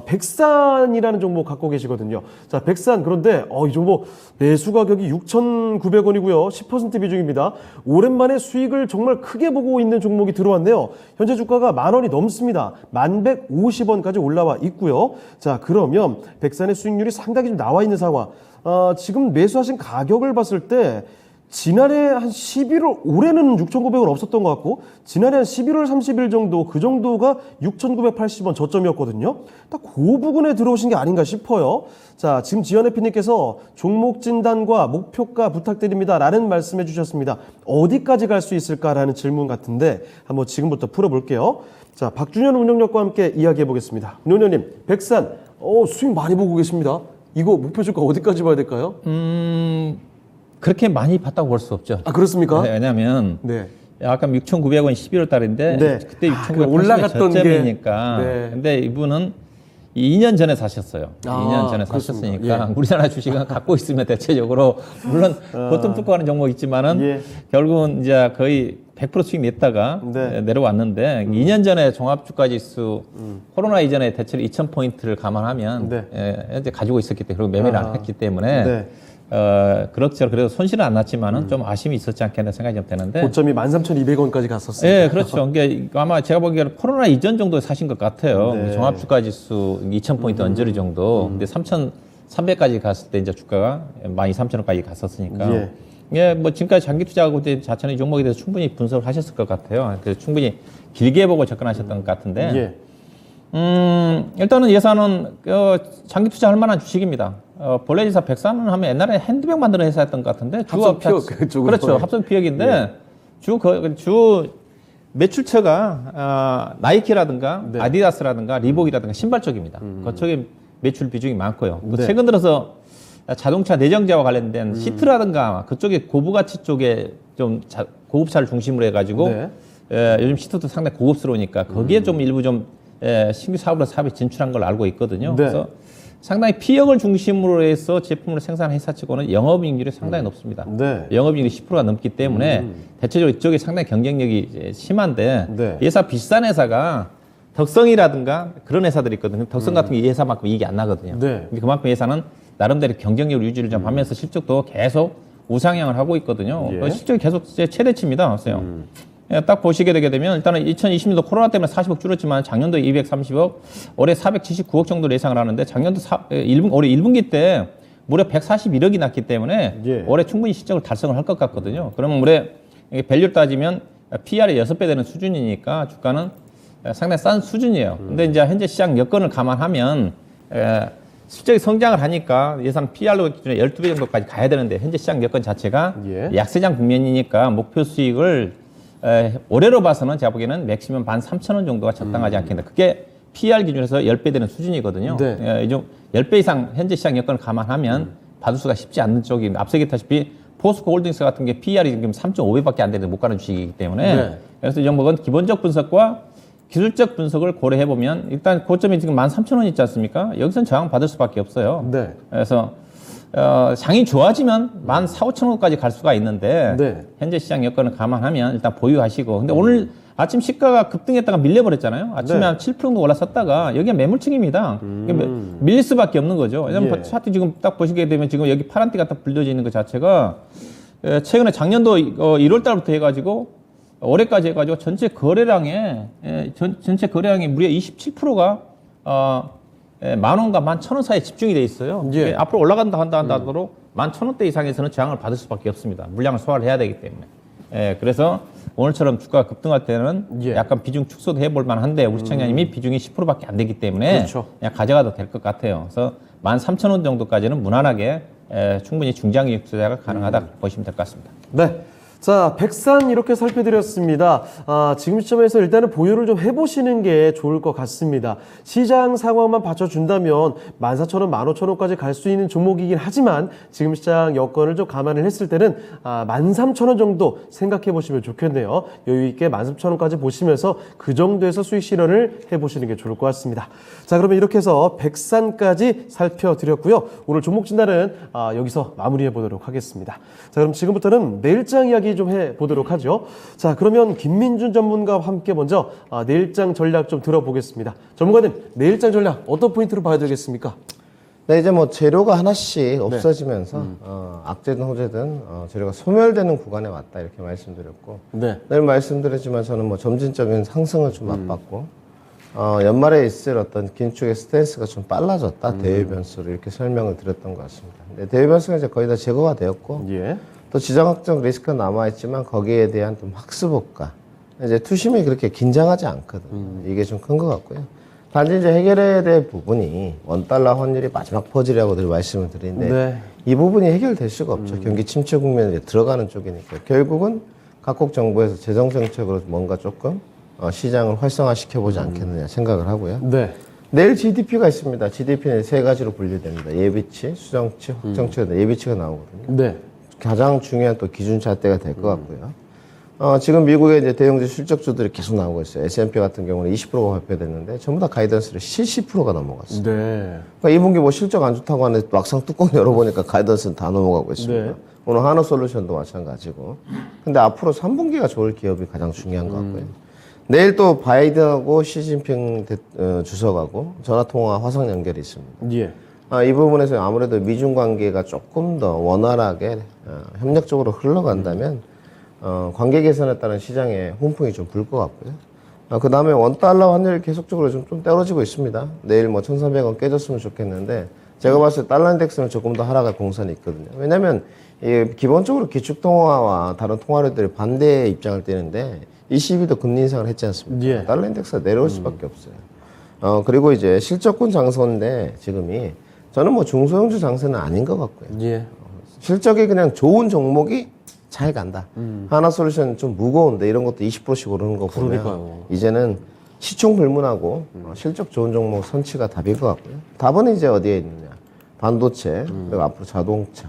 백산이라는 종목 갖고 계시거든요. 자, 백산. 그런데, 이 종목 매수 가격이 6,900원이고요. 10% 비중입니다. 오랜만에 수익을 정말 크게 보고 있는 종목이 들어왔네요. 현재 주가가 10,000원이 넘습니다. 1,150원까지 올라와 있고요. 자, 그러면 백산의 수익률이 상당히 좀 나와 있는 상황. 지금 매수하신 가격을 봤을 때, 지난해 한 11월, 올해는 6,900원 없었던 것 같고, 지난해 한 11월 30일 정도, 그 정도가 6,980원 저점이었거든요. 딱 그 부분에 들어오신 게 아닌가 싶어요. 자, 지금 지연해피님께서 종목 진단과 목표가 부탁드립니다. 라는 말씀해 주셨습니다. 어디까지 갈 수 있을까라는 질문 같은데, 한번 지금부터 풀어볼게요. 자, 박준현 운영력과 함께 이야기해 보겠습니다. 운영력님, 백산, 수익 많이 보고 계십니다. 이거 목표 주가 어디까지 봐야 될까요?
그렇게 많이 봤다고 볼 수 없죠.
그렇습니까?
네, 왜냐하면
네.
아까 6,900원 11월 달인데
네.
그때
아,
6,900원
올라갔던 게.
저점이니까.
네.
근데 이분은 2년 전에 사셨어요.
아,
2년 전에
그렇습니다.
사셨으니까
예.
우리나라 주식은 갖고 있으면 대체적으로 물론 보통 뚫고가는 종목 있지만은
예.
결국은 이제 거의 100% 수익 냈다가
네.
내려왔는데 2년 전에 종합주가지수 코로나 이전에 대체로 2,000포인트를 감안하면
네.
현재 가지고 있었기 때문에 그리고 매매를 안 했기 때문에
네.
그럭저럭 그래도 손실은 안 났지만은 좀 아쉬움이 있었지 않겠나 생각이 좀 되는데.
고점이 13,200원까지 갔었어요.
예, 그렇죠. 그러니까 아마 제가 보기에는 코로나 이전 정도에 사신 것 같아요.
네.
종합주가지수 2,000포인트 언저리 정도. 근데 3,300까지 갔을 때 이제 주가가 12,300원까지 갔었으니까.
예.
예, 뭐 지금까지 장기 투자하고 자체는 이 종목에 대해서 충분히 분석을 하셨을 것 같아요. 그래서 충분히 길게 보고 접근하셨던 것 같은데.
예.
일단은 예산은 장기 투자할 만한 주식입니다. 본래지사 백산은 하면 옛날에 핸드백 만드는 회사였던 것 같은데
합성 피혁 그쪽으로.
그렇죠. 합성 피혁인데 주 매출처가 나이키라든가
네.
아디다스라든가 리복이라든가 신발 쪽입니다. 그쪽에 매출 비중이 많고요. 또
네.
최근 들어서 자동차 내정제와 관련된 시트라든가 그쪽에 고부가치 쪽에 좀 고급차를 중심으로 해가지고
네.
요즘 시트도 상당히 고급스러우니까 거기에 좀 일부 좀 신규 사업으로 사업에 진출한 걸 알고 있거든요.
네.
그래서 상당히 피혁을 중심으로 해서 제품을 생산한 회사치고는 영업이익률이 상당히 높습니다.
네.
영업이익률이 10%가 넘기 때문에 대체적으로 이쪽에 상당히 경쟁력이 이제 심한데
네.
이 회사 비싼 회사가 덕성이라든가 그런 회사들이 있거든요. 덕성 같은 게 이 회사만큼 이익이 안 나거든요.
네.
근데 그만큼 회사는 나름대로 경쟁력 유지를 좀 하면서 실적도 계속 우상향을 하고 있거든요.
예.
그 실적이 계속 이제 최대치입니다. 보세요. 예, 딱 보시게 되게 되면 일단은 2020년도 코로나 때문에 40억 줄었지만 작년도 230억, 올해 479억 정도로 예상을 하는데 작년도 올해 1분기 때 무려 141억이 났기 때문에
예.
올해 충분히 실적을 달성을 할 것 같거든요. 그러면 올해 밸류 따지면 PR이 6배 되는 수준이니까 주가는 상당히 싼 수준이에요. 근데 이제 현재 시장 여건을 감안하면 실적이 성장을 하니까 예상 PR로 기준에 12배 정도까지 가야 되는데 현재 시장 여건 자체가
예.
약세장 국면이니까 목표 수익을 올해로 봐서는 제가 보기에는 맥시멈 13,000원 정도가 적당하지 않겠나. 그게 PR 기준에서 10배 되는 수준이거든요.
네.
이 10배 이상 현재 시장 여건을 감안하면 받을 수가 쉽지 않는 쪽입니다. 앞서 얘기했다시피 포스코 홀딩스 같은 게 PR이 지금 3.5배밖에 안 되는데 못 가는 주식이기 때문에
네.
그래서 이 종목은 기본적 분석과 기술적 분석을 고려해보면 일단 고점이 지금 13,000원 있지 않습니까? 여기서는 저항 받을 수밖에 없어요.
네.
그래서 장이 좋아지면 14,500원까지 갈 수가 있는데
네.
현재 시장 여건을 감안하면 일단 보유하시고 근데 오늘 아침 시가가 급등했다가 밀려버렸잖아요. 아침에
네.
한 7% 정도 올랐었다가 여기가 매물층입니다. 밀릴 수밖에 없는 거죠. 왜냐면
예.
차트 지금 딱 보시게 되면 지금 여기 파란띠가 딱 불려져 있는 것 자체가 최근에 작년도 1월 달부터 해가지고 올해까지 해가지고 전체 거래량의 무려 27%가 10,000원과 11,000원 사이에 집중이 돼 있어요.
예.
앞으로 올라간다 한다 하더라도 11,000원대 이상에서는 저항을 받을 수밖에 없습니다. 물량을 소화를 해야 되기 때문에. 그래서 오늘처럼 주가가 급등할 때는
예.
약간 비중 축소도 해볼 만한데 우리 청자님이 비중이 10%밖에 안 되기 때문에
그렇죠.
그냥 가져가도 될 것 같아요. 그래서 13,000원 정도까지는 무난하게 충분히 중장기 투자가 가능하다 보시면 될 것 같습니다.
네. 자, 백산 이렇게 살펴드렸습니다. 지금 시점에서 일단은 보유를 좀 해보시는 게 좋을 것 같습니다. 시장 상황만 받쳐준다면 14,000원, 15,000원까지 갈 수 있는 종목이긴 하지만 지금 시장 여건을 좀 감안을 했을 때는 13,000원 정도 생각해 보시면 좋겠네요. 여유 있게 13,000원까지 보시면서 그 정도에서 수익 실현을 해보시는 게 좋을 것 같습니다. 자, 그러면 이렇게 해서 백산까지 살펴드렸고요. 오늘 종목 진단은 여기서 마무리해 보도록 하겠습니다. 자, 그럼 지금부터는 내일장 이야기 좀 해보도록 하죠. 자, 그러면 김민준 전문가와 함께 먼저 내일장 전략 좀 들어보겠습니다. 전문가님, 내일장 전략 어떤 포인트로 봐야 되겠습니까?
네, 이제 뭐 재료가 하나씩 없어지면서 악재든 호재든 재료가 소멸되는 구간에 왔다 이렇게 말씀드렸고
네.
늘 말씀드렸지만 저는 뭐 점진적인 상승을 좀 맛봤고 연말에 있을 어떤 긴축의 스탠스가 좀 빨라졌다 대외 변수로 이렇게 설명을 드렸던 것 같습니다. 네, 대외 변수가 이제 거의 다 제거가 되었고
예.
또 지정학적 리스크가 남아있지만 거기에 대한 좀 학습효과 이제 투심이 그렇게 긴장하지 않거든요. 이게 좀 큰 것 같고요. 단지 이제 해결해야 될 부분이 원달러 환율이 마지막 퍼즐이라고 늘 말씀을 드리는데
네.
이 부분이 해결될 수가 없죠. 경기 침체 국면에 이제 들어가는 쪽이니까 결국은 각국 정부에서 재정 정책으로 뭔가 조금 시장을 활성화시켜 보지 않겠느냐 생각을 하고요.
네.
내일 GDP가 있습니다. GDP는 세 가지로 분류됩니다. 예비치, 수정치, 확정치가 예비치가 나오거든요.
네.
가장 중요한 또 기준 잣대가 될 것 같고요. 지금 미국의 이제 대형주 실적주들이 계속 나오고 있어요. S&P 같은 경우는 20%가 발표됐는데 전부 다 가이던스를 70%가 넘어갔어요.
네.
그러니까 2분기 뭐 실적 안 좋다고 하는데 막상 뚜껑 열어보니까 가이던스는 다 넘어가고 있습니다.
네.
오늘 하나솔루션도 마찬가지고. 근데 앞으로 3분기가 좋을 기업이 가장 중요한 것 같고요. 내일 또 바이든하고 시진핑 주석하고 전화통화 화상 연결이 있습니다.
예.
이 부분에서 아무래도 미중 관계가 조금 더 원활하게 협력적으로 흘러간다면 관계 개선에 따른 시장에 훈풍이 좀 불 것 같고요. 그 다음에 원달러 환율이 계속적으로 좀 떨어지고 있습니다. 내일 뭐 1,300원 깨졌으면 좋겠는데 제가 봤을 때 달러 인덱스는 조금 더 하락할 공산이 있거든요. 왜냐하면 기본적으로 기축통화와 다른 통화료들이 반대의 입장을 떼는데 ECB도 금리 인상을 했지 않습니까?
예.
달러 인덱스가 내려올 수밖에 없어요. 그리고 이제 실적군 장세인데 지금이 저는 뭐 중소형주 장세는 아닌 것 같고요.
예.
실적이 그냥 좋은 종목이 잘 간다. 하나솔루션 좀 무거운데 이런 것도 20%씩 오르는 거 보면
그러니까요.
이제는 시총 불문하고 실적 좋은 종목 선취가 답일 것 같고요. 답은 이제 어디에 있느냐. 반도체, 그리고 앞으로 자동차.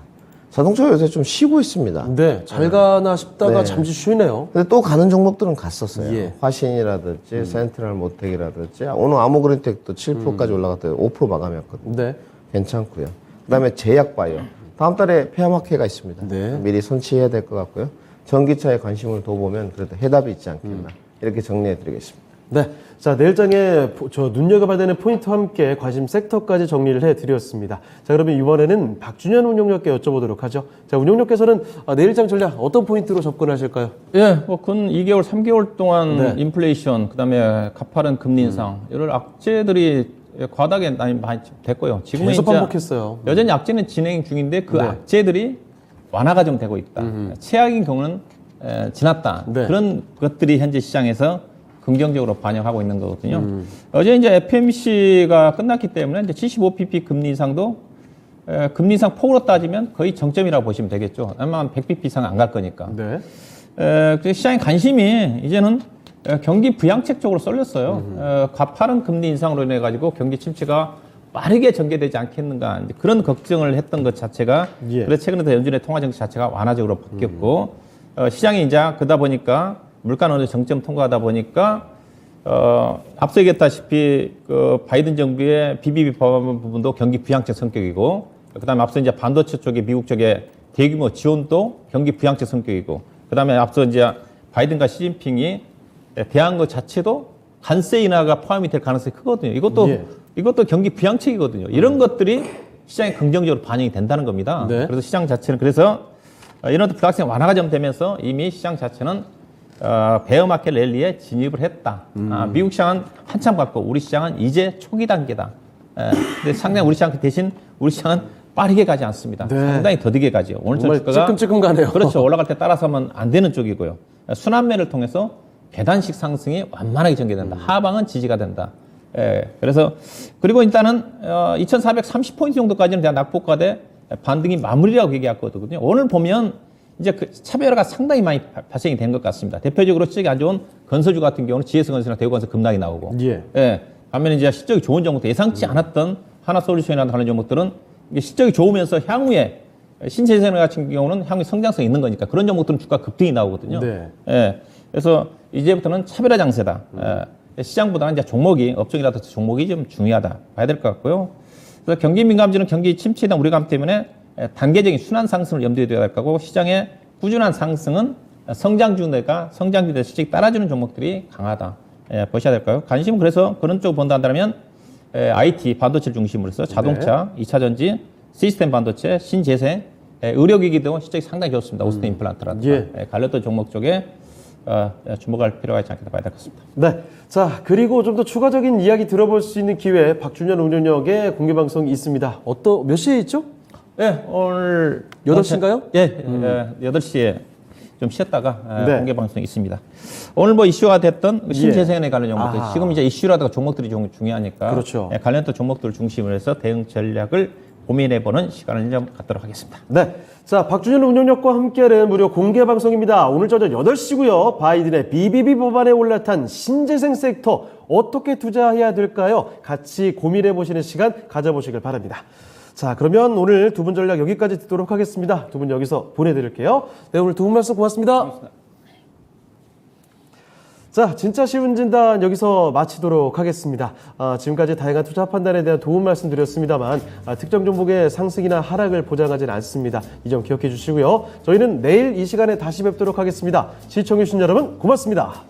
자동차가 요새 좀 쉬고 있습니다.
네. 잘 가나 싶다가
네.
잠시 쉬네요.
근데 또 가는 종목들은 갔었어요.
예.
화신이라든지 센트럴 모텍이라든지 오늘 아모그린텍도 7%까지 올라갔더니 5% 마감했거든요.
네.
괜찮고요. 그다음에 제약바이오. 다음 달에 폐암학회가 있습니다.
네.
미리 손치해야 될 것 같고요. 전기차에 관심을 더 보면 그래도 해답이 있지 않겠나. 이렇게 정리해드리겠습니다.
네. 자, 내일장에 저 눈여겨봐야 되는 포인트와 함께 관심 섹터까지 정리를 해드렸습니다. 자, 그러면 이번에는 박준현 운용력께 여쭤보도록 하죠. 자, 운용력께서는 내일장 전략 어떤 포인트로 접근하실까요?
예, 뭐 근 2개월, 3개월 동안
네.
인플레이션, 그다음에 가파른 금리 인상, 이런 악재들이 과다하게 많이 됐고요. 지금은
계속
이제
반복했어요.
여전히 악재는 진행 중인데 그
네.
악재들이 완화가 좀 되고 있다. 최악인 경우는 지났다.
네.
그런 것들이 현재 시장에서 긍정적으로 반영하고 있는 거거든요. 어제 이제 FMC가 끝났기 때문에 이제 75pp 금리 인상도 금리 인상 폭으로 따지면 거의 정점이라고 보시면 되겠죠. 아마 100pp 이상 안 갈 거니까.
네.
그 시장의 관심이 이제는 경기 부양책 쪽으로 쏠렸어요. 가파른 금리 인상으로 인해 가지고 경기 침체가 빠르게 전개되지 않겠는가 이제 그런 걱정을 했던 것 자체가
예.
그래서 최근에 더 연준의 통화 정책 자체가 완화적으로 바뀌었고 시장이 이제 그러다 보니까 물가는 어느 정점 통과하다 보니까 앞서 얘기했다시피 그 바이든 정부의 BBB 법안 부분도 경기 부양책 성격이고 그다음에 앞서 이제 반도체 쪽에 미국 쪽에 대규모 지원도 경기 부양책 성격이고 그다음에 앞서 이제 바이든과 시진핑이 대한 것 자체도 관세 인하가 포함이 될 가능성이 크거든요. 이것도 경기 부양책이거든요. 이런 것들이 시장에 긍정적으로 반영이 된다는 겁니다.
네.
그래서 시장 자체는 그래서 이런 불확실성 완화가 좀 되면서 이미 시장 자체는 베어마켓 랠리에 진입을 했다. 미국 시장은 한참 갔고 우리 시장은 이제 초기 단계다. 근데 상당히 우리 시장 대신 우리 시장은 빠르게 가지 않습니다.
네.
상당히 더디게 가죠. 오늘
정말
주가가
찔끔찔끔 가네요.
그렇죠. 올라갈 때 따라서면 안 되는 쪽이고요. 순환매를 통해서 계단식 상승이 완만하게 전개된다. 하방은 지지가 된다. 그래서 그리고 일단은 2,430포인트 정도까지는 대한 낙폭과대 반등이 마무리라고 얘기했거든요. 오늘 보면 이제 그 차별화가 상당히 많이 발생이 된 것 같습니다. 대표적으로 실적이 안 좋은 건설주 같은 경우는 GS건설이나 대우건설 급락이 나오고,
예.
반면에 이제 실적이 좋은 종목들 예상치 않았던 하나솔루션이나 다른 종목들은 이게 실적이 좋으면서 향후에 신재생 같은 경우는 향후 성장성이 있는 거니까 그런 종목들은 주가 급등이 나오거든요.
네.
그래서 이제부터는 차별화 장세다. 시장보다는 이제 종목이 업종이라든지 종목이 좀 중요하다 봐야 될 것 같고요. 그래서 경기 민감주는 경기 침체나 우려감 때문에 단계적인 순환 상승을 염두에 둬야 될 거고 시장의 꾸준한 상승은 성장주대가 실적이 따라주는 종목들이 강하다. 보셔야 될까요? 관심은 그래서 그런 쪽 본다 한다면 IT 반도체를 중심으로 해서 자동차, 2차 전지, 시스템 반도체, 신재생, 의료기기 등 실적이 상당히 좋습니다. 오스틴 임플란트라든가 관련된 종목 쪽에 주목할 필요가 있지 않겠다 봐야 될 것 같습니다.
네. 자, 그리고 좀 더 추가적인 이야기 들어볼 수 있는 기회 박준현 운용력의 공개 방송이 있습니다. 몇 시에 있죠?
오늘
8시인가요?
8시에 좀 쉬었다가
네.
공개 방송이 있습니다. 오늘 뭐 이슈가 됐던 신재생에 관련 종목들
아하.
지금 이제 이슈라든가 종목들이 좀 중요하니까
그렇죠.
관련된 종목들을 중심으로 해서 대응 전략을 고민해보는 시간을 좀 갖도록 하겠습니다.
네. 자, 박준현 운용력과 함께하는 무료 공개 방송입니다. 오늘 저녁 8시고요. 바이든의 BBB 법안에 올라탄 신재생 섹터 어떻게 투자해야 될까요? 같이 고민해 보시는 시간 가져보시길 바랍니다. 자, 그러면 오늘 두 분 전략 여기까지 듣도록 하겠습니다. 두 분 여기서 보내드릴게요. 네, 오늘 두 분 말씀 고맙습니다. 자, 진짜 쉬운 진단 여기서 마치도록 하겠습니다. 지금까지 다양한 투자 판단에 대한 도움 말씀드렸습니다만 특정 종목의 상승이나 하락을 보장하지는 않습니다. 이 점 기억해 주시고요. 저희는 내일 이 시간에 다시 뵙도록 하겠습니다. 시청해 주신 여러분 고맙습니다.